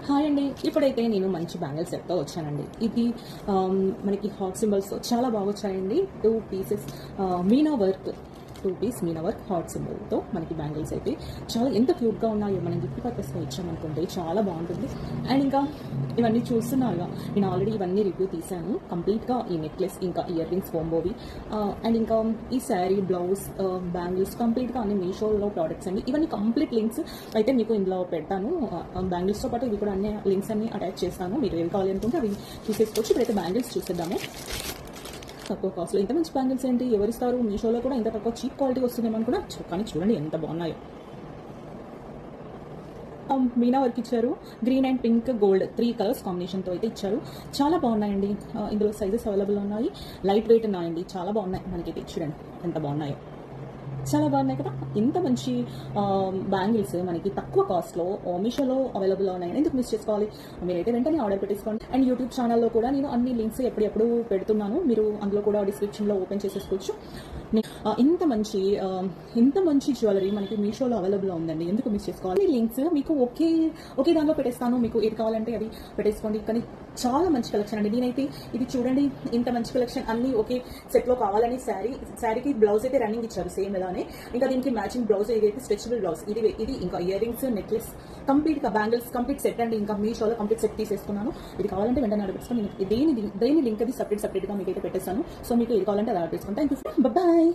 Hi అండి. ఇప్పుడైతే నేను మంచి బ్యాంగిల్ సెట్తో వచ్చానండి. ఇది మనకి హార్ట్ సింబల్స్ చాలా బాగా వచ్చాయండి. 2 pieces meena work 2 piece meena work heart సింబల్తో మనకి బ్యాంగిల్స్ అయితే చాలా ఎంత క్యూట్గా ఉన్నాయో. మనం గిఫ్ట్ పర్పస్గా ఇచ్చామనుకుంటే చాలా బాగుంటుంది. అండ్ ఇంకా ఇవన్నీ చూస్తున్నారుగా, నేను ఆల్రెడీ ఇవన్నీ రివ్యూ తీశాను కంప్లీట్గా. ఈ నెక్లెస్, ఇంకా ఇయర్ రింగ్స్ కోంబోవి, అండ్ ఇంకా ఈ శారీ, బ్లౌజ్, బ్యాంగిల్స్ కంప్లీట్గా అన్ని మీషోలో ప్రోడక్ట్స్ అండి. ఇవన్నీ కంప్లీట్ లింక్స్ అయితే మీకు ఇందులో పెడతాను. బ్యాంగిల్స్తో పాటు ఇవి కూడా అన్ని లింక్స్ అన్ని అటాచ్ చేస్తాను. మీరు ఏం కావాలి అనుకుంటే అవి చూసేసుకోవచ్చు. ఇప్పుడైతే బ్యాంగిల్స్ చూసేద్దాము. తక్కువ కాస్ట్లో ఇంత మంచి బ్యాంగిల్స్ ఏంటి ఎవరిస్తారు? మీషోలో కూడా ఇంత తక్కువ చీప్ క్వాలిటీ వస్తుందేమో కూడా. కానీ చూడండి ఎంత బాగున్నాయో. మీనా వర్క్ ఇచ్చారు. Green and pink, gold 3 colours కాంబినేషన్తో అయితే ఇచ్చారు. చాలా బాగున్నాయండి. ఇందులో సైజెస్ అవైలబుల్ ఉన్నాయి. లైట్ వెయిట్ ఉన్నాయండి. చాలా బాగున్నాయి. మనకైతే చూడండి ఎంత బాగున్నాయో. చాలా బాగున్నాయి కదా. ఇంత మంచి బ్యాంగిల్స్ మనకి తక్కువ కాస్ట్లో మీషోలో అవైలబుల్ ఉన్నాయి. ఎందుకు మిస్ చేసుకోవాలి? మీరైతే వెంటనే ఆర్డర్ పెట్టేసుకోండి. అండ్ యూట్యూబ్ ఛానల్లో కూడా నేను అన్ని లింక్స్ ఎప్పుడెప్పుడు పెడుతున్నాను. మీరు అందులో కూడా డిస్క్రిప్షన్లో ఓపెన్ చేసేసుకోవచ్చు. ఇంత మంచి జ్యువెలరీ మనకి మీషోలో అవైలబుల్ ఉందండి. ఎందుకు మిస్ చేసుకోవాలి? లింక్స్ మీకు ఒకే దానిలో పెట్టేస్తాను. మీకు ఏది కావాలంటే అది పెట్టేసుకోండి. కానీ చాలా మంచి కలెక్షన్ అండి. నేనైతే ఇది చూడండి, ఇంత మంచి కలెక్షన్ అన్ని ఒకే సెట్లో కావాలని శారీకి బ్లౌజ్ అయితే రన్నింగ్ ఇచ్చారు సేమ్ ఇలానే. ఇంకా దీనికి మ్యాచింగ్ బ్లౌజ్ ఇదైతే స్ట్రెచబుల్ బ్లౌజ్. ఇది ఇంకా ఇయర్ రింగ్స్, నెక్లెస్, కంప్లీట్గా బ్యాంగిల్స్ కంప్లీట్ సెట్ అండి. ఇంకా మీషోలో కంప్లీట్ సెట్ తీసేసుకున్నాను. ఇది కావాలంటే వెంటనే ఆర్డర్ పెట్టుకోండి. దేని లింక్ అది సపరేట్గా మీకైతే పెట్టేస్తాను. సో మీకు ఇది కావాలంటే అది ఆర్డర్ చేసుకోండి. Thank you. బాయ్.